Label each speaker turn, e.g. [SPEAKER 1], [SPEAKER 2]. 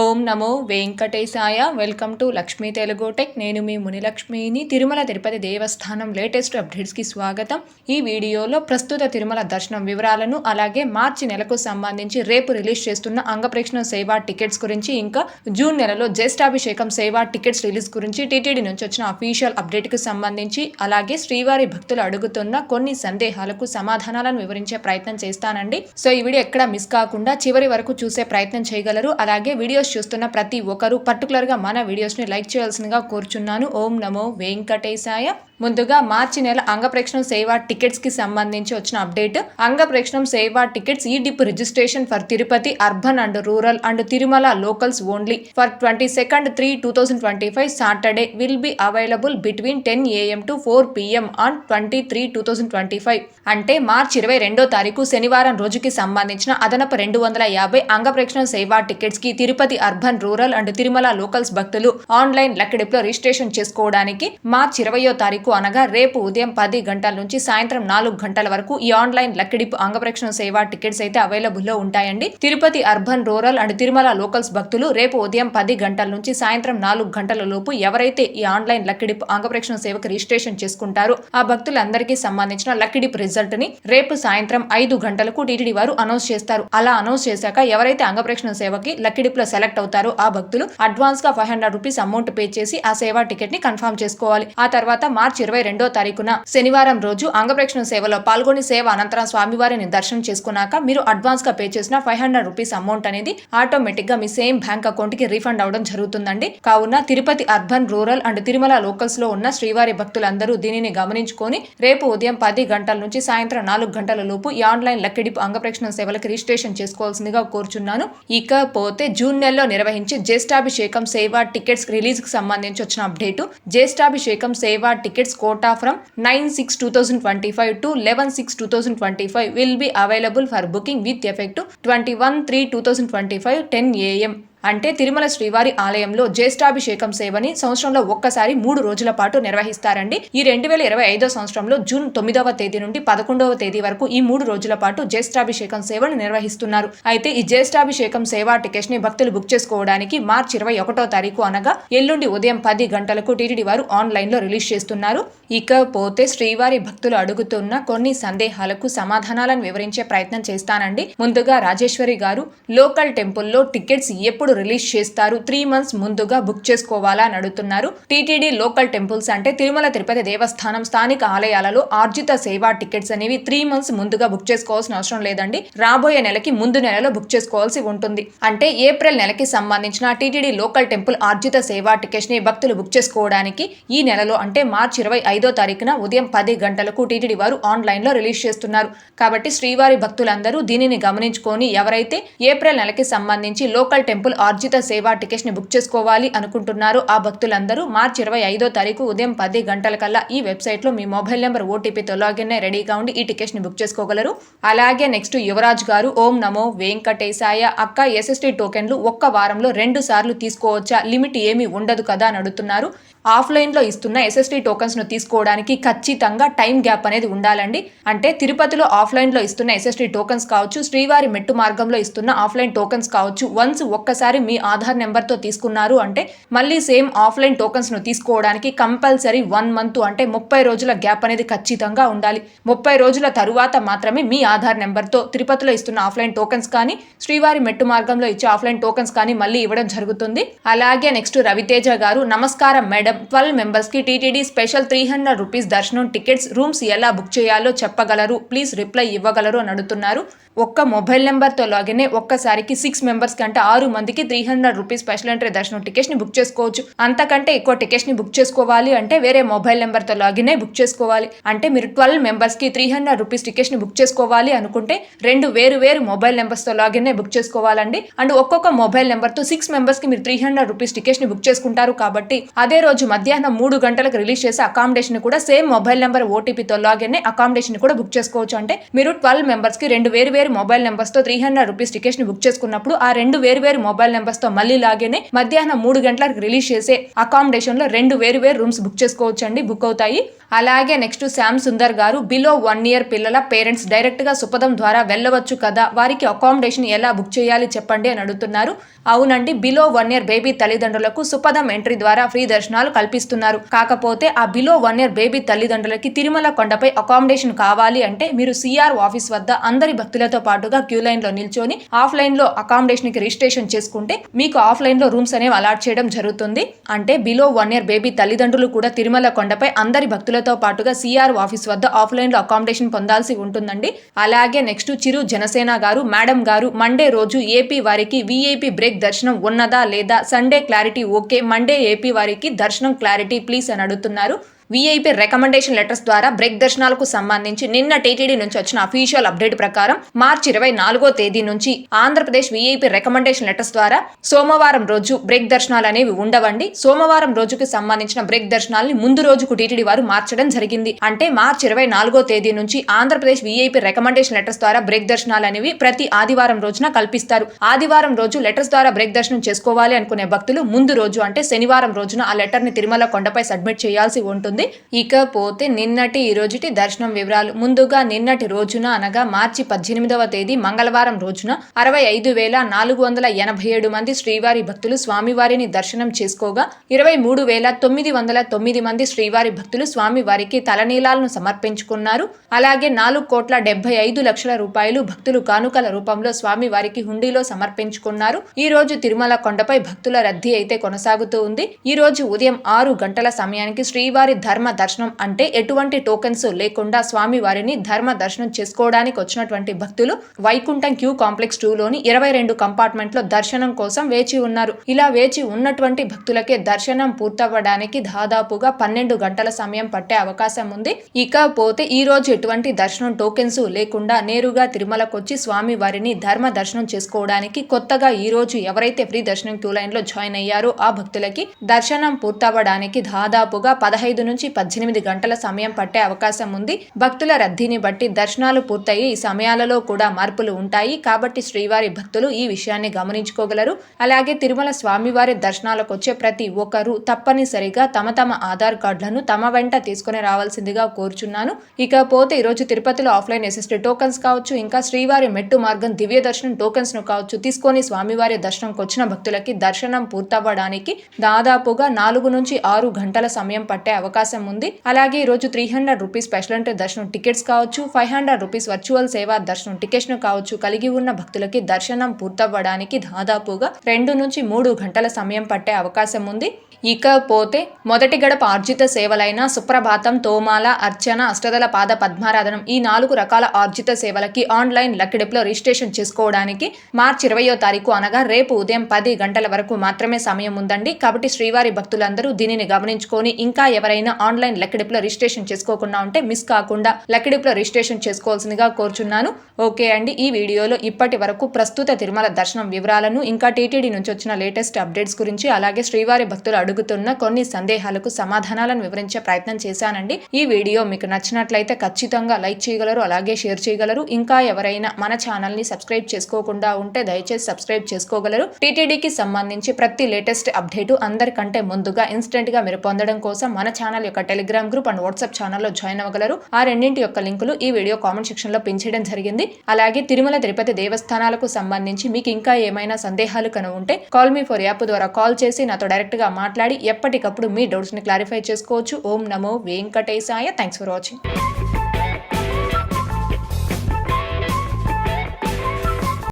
[SPEAKER 1] Om Namo Venkatesaya. Welcome to Lakshmi Telugu tech. నేను మీ మునిలక్ష్మిని. తిరుమల తిరుపతి దేవస్థానం latest అప్డేట్స్కి స్వాగతం. ఈ వీడియోలో ప్రస్తుత తిరుమల దర్శనం వివరాలను, అలాగే మార్చి నెలకు సంబంధించి రేపు రిలీజ్ చేస్తున్న అంగప్రేక్షణ సేవా టికెట్స్ గురించి, ఇంకా జూన్ నెలలో జ్యేష్ఠాభిషేకం సేవా టికెట్స్ రిలీజ్ గురించి టీటీడీ నుంచి వచ్చిన అఫీషియల్ అప్డేట్కి సంబంధించి, అలాగే శ్రీవారి భక్తులు అడుగుతున్న కొన్ని సందేహాలకు సమాధానాలను వివరించే ప్రయత్నం చేస్తానండి. సో ఈ వీడియో ఎక్కడ మిస్ కాకుండా చివరి వరకు చూసే ప్రయత్నం చేయగలరు. అలాగే వీడియోస్ చూస్తున్న ప్రతి ఒక్కరూ పర్టికులర్ గా మన వీడియోస్ ని లైక్ చేయాల్సిందిగా కోరుచున్నాను. ఓం నమో వెంకటేశాయ. ముందుగా మార్చి నెల అంగప్రేక్షణం సేవా టికెట్స్ కి సంబంధించి వచ్చిన అప్డేట్. అంగప్రేక్షణం సేవా టికెట్స్ ఈ dip registration for Tirupati urban and rural and Tirumala locals only for 22/3/2025 Saturday will be available between 10 AM to 4 PM on 23/2025. అంటే మార్చి 22వ తారీఖు శనివారం రోజుకి సంబంధించిన అదనపు 250 అంగప్రేక్షణ సేవా టికెట్స్ కి Tirupati urban rural and Tirumala locals భక్తులు ఆన్లైన్ లక్కడిప్ లో రిజిస్ట్రేషన్ చేసుకోవడానికి మార్చి 20వ తారీఖు అనగా రేపు ఉదయం 10 గంటల నుంచి సాయంత్రం 4 గంటల వరకు ఈ ఆన్లైన్ లక్కడిప్ అంగప్రేక్షణ సేవా టికెట్స్ అయితే అవైలబుల్ లో ఉంటాయండి. Tirupati urban rural and Tirumala locals భక్తులు రేపు ఉదయం 10 గంటల నుంచి సాయంత్రం 4 గంటల లోపు ఎవరైతే ఈ ఆన్లైన్ లక్కడిప్ అంగప్రేక్షణ సేవకు రిజిస్ట్రేషన్ చేసుకుంటారో ఆ భక్తులందరికీ సంబంధించిన లక్కడిప్ రిజల్ట్ ని రేపు సాయంత్రం 5 గంటలకు టీటీడీ వారు అనౌన్స్ చేస్తారు. అలా అనౌన్స్ చేశాక ఎవరైతే అంగప్రేక్షణ సేవకి లక్కడిప్ లో సెలెక్ట్ అవుతారో ఆ భక్తులు అడ్వాన్స్ గా 500 రూపీస్ అమౌంట్ పే చేసి ఆ సేవా టికెట్ ని కన్ఫర్మ్ చేసుకోవాలి. ఆ తర్వాత మార్చి 22వ తారీఖున శనివారం రోజు అంగప్రేక్షణ సేవలో పాల్గొని సేవ అనంతరం స్వామివారిని దర్శనం చేసుకున్నాక మీరు అడ్వాన్స్ గా పే చేసిన 500 రూపీస్ అమౌంట్ అనేది ఆటోమేటిక్ గా మీ సేమ్ బ్యాంక్ అకౌంట్ కి రీఫండ్ అవడం జరుగుతుందండి. కావున Tirupati urban rural and Tirumala locals లో ఉన్న శ్రీవారి భక్తులందరూ దీనిని గమనించుకొని రేపు ఉదయం 10 గంటల నుంచి సాయంత్రం 4 గంటల లోపు ఈ ఆన్లైన్ లక్కడిప్ అంగప్రేక్షణ సేవలకు రిజిస్ట్రేషన్ చేసుకోవాల్సిందిగా కోరుచున్నాను. ఇకపోతే జూన్ నెలలో నిర్వహించి జ్యేష్ఠాభిషేకం సేవా టికెట్స్ రిలీజ్ కి సంబంధించి వచ్చిన అప్డేట్. జ్యేష్ఠాభిషేకం సేవా tickets quota from 9/6/2025 to 11/6/2025 will be available for booking with effect to 21/3/2025 10 AM. అంటే తిరుమల శ్రీవారి ఆలయంలో జ్యేష్ఠాభిషేకం సేవని సంవత్సరంలో ఒక్కసారి 3 రోజుల పాటు నిర్వహిస్తారండి. ఈ 2025 సంవత్సరంలో జూన్ 9వ తేదీ నుండి 11వ తేదీ వరకు ఈ 3 రోజుల పాటు జ్యేష్ఠాభిషేకం సేవను నిర్వహిస్తున్నారు. అయితే ఈ జ్యేష్ఠాభిషేకం సేవా టికెట్స్ ని భక్తులు బుక్ చేసుకోవడానికి మార్చి 21వ తారీఖు అనగా ఎల్లుండి ఉదయం 10 గంటలకు టీటీడీ వారు ఆన్లైన్ లో రిలీజ్ చేస్తున్నారు. ఇకపోతే శ్రీవారి భక్తులు అడుగుతున్న కొన్ని సందేహాలకు సమాధానాలను వివరించే ప్రయత్నం చేస్తానండి. ముందుగా రాజేశ్వరి గారు, లోకల్ టెంపుల్లో టికెట్స్ ఎప్పుడు రిలీజ్ చేస్తారు? 3 months ముందుగా బుక్ చేసుకోవాలా అని అడుగుతున్నారు. టీటీడీ లోకల్ టెంపుల్స్ అంటే తిరుమల తిరుపతి దేవస్థానం స్థానిక ఆలయాలలో ఆర్జిత సేవా టికెట్స్ అనేవి 3 months ముందుగా బుక్ చేసుకోవాల్సిన అవసరం లేదండి. రాబోయే నెలకి ముందు నెలలో బుక్ చేసుకోవాల్సి ఉంటుంది. అంటే ఏప్రిల్ నెలకి సంబంధించిన టీటీడీ లోకల్ టెంపుల్ ఆర్జిత సేవా టికెట్స్ ని భక్తులు బుక్ చేసుకోవడానికి ఈ నెలలో అంటే మార్చి 25వ తారీఖున ఉదయం 10 గంటలకు టీటీడీ వారు ఆన్లైన్ లో రిలీజ్ చేస్తున్నారు. కాబట్టి శ్రీవారి భక్తులందరూ దీనిని గమనించుకొని ఎవరైతే ఏప్రిల్ నెలకి సంబంధించి లోకల్ టెంపుల్ ఆర్జిత సేవా టికెట్స్ ని బుక్ చేసుకోవాలి అనుకుంటున్నారు ఆ భక్తులందరూ మార్చి 25వ తారీఖు ఉదయం 10 గంటల కల్లా ఈ వెబ్సైట్ లో మీ మొబైల్ నెంబర్ ఓటీపీతో లాగిన్ అయి రెడీగా ఉండి ఈ టికెట్స్ ని బుక్ చేసుకోగలరు. అలాగే నెక్స్ట్ యువరాజ్ గారు, ఓం నమో వెంకటేశాయ. అక్క, ఎస్ఎస్టీ టోకెన్లు ఒక్క వారంలో 2 సార్లు తీసుకోవచ్చా? లిమిట్ ఏమీ ఉండదు కదా అని అడుగుతున్నారు. ఆఫ్లైన్ లో ఇస్తున్న ఎస్ఎస్టీ టోకన్స్ ను తీసుకోవడానికి ఖచ్చితంగా టైం గ్యాప్ అనేది ఉండాలండి. అంటే తిరుపతిలో ఆఫ్లైన్ లో ఇస్తున్న ఎస్ఎస్టీ టోకన్స్ కావచ్చు, శ్రీవారి మెట్టు మార్గంలో ఇస్తున్న ఆఫ్లైన్ టోకన్స్ కావచ్చు, వన్స్ ఒక్కసారి మీ ఆధార్ నెంబర్ తో తీసుకున్నారు అంటే మళ్ళీ సేమ్ ఆఫ్లైన్ టోకన్స్ ను తీసుకోవడానికి కంపల్సరీ 1 month అంటే 30 రోజుల గ్యాప్ అనేది ఖచ్చితంగా ఉండాలి. 30 రోజుల తరువాత మాత్రమే మీ ఆధార్ నెంబర్ తో తిరుపతిలో ఇస్తున్న ఆఫ్లైన్ టోకన్స్ కానీ, శ్రీవారి మెట్టు మార్గంలో ఇచ్చే ఆఫ్లైన్ టోకన్స్ కానీ మళ్ళీ ఇవ్వడం జరుగుతుంది. అలాగే నెక్స్ట్ రవితేజ గారు, నమస్కారం మేడం. 12 members కి టీటీడీ స్పెషల్ 300 రూపీస్ దర్శనం టికెట్స్ రూమ్స్ ఎలా బుక్ చేయాలో చెప్పగలరు? ప్లీజ్ రిప్లై ఇవ్వగలరు అని అడుగుతున్నారు. ఒక్క మొబైల్ నెంబర్ తో లాగిన్ అయి ఒక్కసారికి 6 members కి అంటే 6 మందికి 300 రూపీస్ స్పెషల్ ఎంట్రీ దర్శనం టికెట్స్ ని బుక్ చేసుకోవచ్చు. అంతకంటే ఎక్కువ టికెట్స్ ని బుక్ చేసుకోవాలి అంటే వేరే మొబైల్ నెంబర్ తో లాగిన్ అయి బుక్ చేసుకోవాలి. అంటే మీరు 12 members కి 300 రూపీస్ టికెట్స్ ని బుక్ చేసుకోవాలి అనుకుంటే 2 వేరు మొబైల్ నెంబర్స్ తో లాగిన్ అయి బుక్ చేసుకోవాలండి. అండ్ ఒక్కొక్క మొబైల్ నెంబర్ తో 6 members కి మీరు 300 రూపీస్ టికెట్స్ ని బుక్ చేసుకుంటారు. కాబట్టి అదే రోజు మధ్యాహ్నం 3 గంటలకు రిలీజ్ చేసే అకామిడేషన్ కూడా సేమ్ మొబైల్ నెంబర్ ఓటీపీతో లాగిన్ అయి అకామిడేషన్ కూడా బుక్ చేసుకోవచ్చు. అంటే మీరు 12 members కి 2 వేరు మొబైల్ నెంబర్స్ తో 300 రూపీస్ టికెట్స్ ని బుక్ చేసుకున్నప్పుడు ఆ 2 వేరు మొబైల్ మొబైల్ నెంబర్స్ తో మళ్ళీ లాగిన్ మధ్యాహ్నం 3 గంటలకు రిలీజ్ చేసే అకామిడేషన్ లో 2 వేరు రూమ్స్ బుక్ చేసుకోవచ్చండి, బుక్ అవుతాయి. అలాగే నెక్స్ట్ శ్యామ్ సుందర్ గారు బిలో 1 year పిల్లల పేరెంట్స్ డైరెక్ట్ గా సుపథం ద్వారా వెళ్ళవచ్చు కదా, వారికి అకామిడేషన్ ఎలా బుక్ చేయాలి చెప్పండి అని అడుగుతున్నారు. అవునండి, బిలో 1 year బేబీ తల్లిదండ్రులకు సుపథం ఎంట్రీ ద్వారా ఫ్రీ దర్శనాలు కల్పిస్తున్నారు. కాకపోతే ఆ బిలో 1 year బేబీ తల్లిదండ్రులకి తిరుమల కొండపై అకామిడేషన్ కావాలి అంటే మీరు సిఆర్ ఆఫీస్ వద్ద అందరి భక్తులతో పాటుగా క్యూ లైన్ లో నిల్చొని ఆఫ్లైన్ లో అకామిడేషన్ కి రిజిస్ట్రేషన్ చేసుకుంటే మీకు ఆఫ్లైన్ లో రూమ్స్ అనేవి అలాట్ చేయడం జరుగుతుంది. అంటే బిలో 1 year బేబీ తల్లిదండ్రులు కూడా తిరుమల కొండపై అందరి భక్తులతో పాటుగా సిఆర్ ఆఫీస్ వద్ద ఆఫ్లైన్ లో అకామిడేషన్ పొందాల్సి ఉంటుందండి. అలాగే నెక్స్ట్ చిరు జనసేన గారు, మేడం గారు మండే రోజు ఏపీ వారికి విఐపి బ్రేక్ దర్శనం ఉన్నదా లేదా, Sunday clarity okay, Monday AP వారికి దర్శనం క్లారిటీ ప్లీజ్ అని అడుగుతున్నారు. వీఐపీ రికమెండేషన్ లెటర్స్ ద్వారా బ్రేక్ దర్శనాలకు సంబంధించి నిన్న టీటీడీ నుంచి వచ్చిన అఫీషియల్ అప్డేట్ ప్రకారం మార్చి 24వ తేదీ నుంచి ఆంధ్రప్రదేశ్ వీఐపీ రికమెండేషన్ లెటర్స్ ద్వారా సోమవారం రోజు బ్రేక్ దర్శనాలు అనేవి ఉండవండి. సోమవారం రోజుకి సంబంధించిన బ్రేక్ దర్శనాలని ముందు రోజుకు టీటీడీ వారు మార్చడం జరిగింది. అంటే మార్చి 24వ తేదీ నుంచి ఆంధ్రప్రదేశ్ వీఐపీ రికమెండేషన్ లెటర్స్ ద్వారా బ్రేక్ దర్శనాలు అనేవి ప్రతి ఆదివారం రోజున కల్పిస్తారు. ఆదివారం రోజు లెటర్స్ ద్వారా బ్రేక్ దర్శనం చేసుకోవాలి అనుకునే భక్తులు ముందు రోజు అంటే శనివారం రోజున ఆ లెటర్ ని తిరుమల కొండపై సబ్మిట్ చేయాల్సి ఉంటుంది. ఇకపోతే నిన్నటి ఈ రోజుటి దర్శనం వివరాలు. ముందుగా నిన్నటి రోజున అనగా మార్చి 18వ తేదీ మంగళవారం రోజున 65,487 మంది శ్రీవారి భక్తులు స్వామివారిని దర్శనం చేసుకోగా 23,909 మంది శ్రీవారి భక్తులు స్వామివారికి తలనీలాలను సమర్పించుకున్నారు. అలాగే 4,75,00,000 రూపాయలు భక్తులు కానుకల రూపంలో స్వామివారికి హుండీలో సమర్పించుకున్నారు. ఈ రోజు తిరుమల కొండపై భక్తుల రద్దీ అయితే కొనసాగుతూ ఉంది. ఈ రోజు ఉదయం 6 గంటల సమయానికి శ్రీవారి ధర్మ దర్శనం అంటే ఎటువంటి టోకెన్స్ లేకుండా స్వామివారిని ధర్మ దర్శనం చేసుకోవడానికి వచ్చినటువంటి భక్తులు వైకుంఠం క్యూ కాంప్లెక్స్ 2లోని 22 కంపార్ట్మెంట్ లో దర్శనం కోసం వేచి ఉన్నారు. ఇలా వేచి ఉన్నటువంటి భక్తులకే దర్శనం పూర్తవ్వడానికి దాదాపుగా 12 గంటల సమయం పట్టే అవకాశం ఉంది. ఇకపోతే ఈ రోజు ఎటువంటి దర్శనం టోకెన్స్ లేకుండా నేరుగా తిరుమలకు వచ్చి స్వామివారిని ధర్మ దర్శనం చేసుకోవడానికి కొత్తగా ఈ రోజు ఎవరైతే ఫ్రీ దర్శనం క్యూ లైన్ లో జాయిన్ అయ్యారో ఆ భక్తులకి దర్శనం పూర్తవ్వడానికి దాదాపుగా 15 నుంచి 18 గంటల సమయం పట్టే అవకాశం ఉంది. భక్తుల రద్దీని బట్టి దర్శనాలు పూర్తయ్యి ఈ సమయాలలో కూడా మార్పులు ఉంటాయి. కాబట్టి శ్రీవారి భక్తులు ఈ విషయాన్ని గమనించుకోగలరు. అలాగే తిరుమల స్వామివారి దర్శనాలకు వచ్చే ప్రతి ఒక్కరూ తప్పనిసరిగా తమ ఆధార్ కార్డులను తమ వెంట తీసుకుని రావాల్సిందిగా కోరుచున్నాను. ఇకపోతే ఈరోజు తిరుపతిలో ఆఫ్లైన్ ఎస్ఎస్టీ టోకన్స్ కావచ్చు, ఇంకా శ్రీవారి మెట్టు మార్గం దివ్య దర్శనం టోకన్స్ ను కావచ్చు తీసుకొని స్వామివారి దర్శనంకి వచ్చిన భక్తులకి దర్శనం పూర్తవ్వడానికి దాదాపుగా 4 నుంచి 6 గంటల సమయం పట్టే అవకాశం ఉంది. అలాగే ఈ రోజు 300 రూపీస్ స్పెషల్ ఎంట్రీ దర్శనం టికెట్స్ కావచ్చు, 500 రూపీస్ వర్చువల్ సేవా దర్శనం టికెట్స్ ను కావచ్చు కలిగి ఉన్న భక్తులకి దర్శనం పూర్తవ్వడానికి దాదాపుగా 2 నుంచి 3 గంటల సమయం పట్టే అవకాశం ఉంది. ఇకపోతే మొదటి గడప ఆర్జిత సేవలైన సుప్రభాతం, తోమాల, అర్చన, అష్టదళ పాద పద్మారాధనం ఈ 4 రకాల ఆర్జిత సేవలకి ఆన్లైన్ లక్కిడిపులో రిజిస్ట్రేషన్ చేసుకోవడానికి మార్చి 20వ తారీఖు అనగా రేపు ఉదయం 10 గంటల వరకు మాత్రమే సమయం ఉందండి. కాబట్టి శ్రీవారి భక్తులందరూ దీనిని గమనించుకొని ఇంకా ఎవరైనా ఆన్లైన్ లక్కిడిపులో రిజిస్ట్రేషన్ చేసుకోకుండా ఉంటే మిస్ కాకుండా లక్కిడిపులో రిజిస్ట్రేషన్ చేసుకోవాల్సిందిగా కోరుచున్నాను. ఓకే అండి, ఈ వీడియోలో ఇప్పటి వరకు ప్రస్తుత తిరుమల దర్శనం వివరాలను ఇంకా టీటీడీ నుంచి వచ్చిన లేటెస్ట్ అప్డేట్స్ గురించి అలాగే శ్రీవారి భక్తులు అడుగుతున్న కొన్ని సందేహాలకు సమాధానాలను వివరించే ప్రయత్నం చేశానండి. ఈ వీడియో మీకు నచ్చినట్లయితే ఖచ్చితంగా లైక్ చేయగలరు, అలాగే షేర్ చేయగలరు. ఇంకా ఎవరైనా మన ఛానల్ ని సబ్స్క్రైబ్ చేసుకోకుండా ఉంటే దయచేసి సబ్స్క్రైబ్ చేసుకోగలరు. టీటీడీకి సంబంధించి ప్రతి లేటెస్ట్ అప్డేట్ అందరికంటే ముందుగా ఇన్స్టెంట్ గా మీరు పొందడం కోసం మన ఛానల్ యొక్క టెలిగ్రామ్ గ్రూప్ అండ్ వాట్సాప్ ఛానల్లో జాయిన్ అవ్వగలరు. ఆ రెండింటి యొక్క లింకులు ఈ వీడియో కామెంట్ సెక్షన్ లో పిన్ చేయడం జరిగింది. అలాగే తిరుమల తిరుపతి దేవస్థానాలకు సంబంధించి మీకు ఇంకా ఏమైనా సందేహాలు కనుక ఉంటే కాల్ మీ ఫర్ యాప్ ద్వారా కాల్ చేసి నాతో డైరెక్ట్ గా మాట్లాడి ఎప్పటికప్పుడు మీ డౌట్స్ ని క్లారిఫై చేసుకోవచ్చు. ఓం నమో వెంకటేశాయ. Thanks for watching.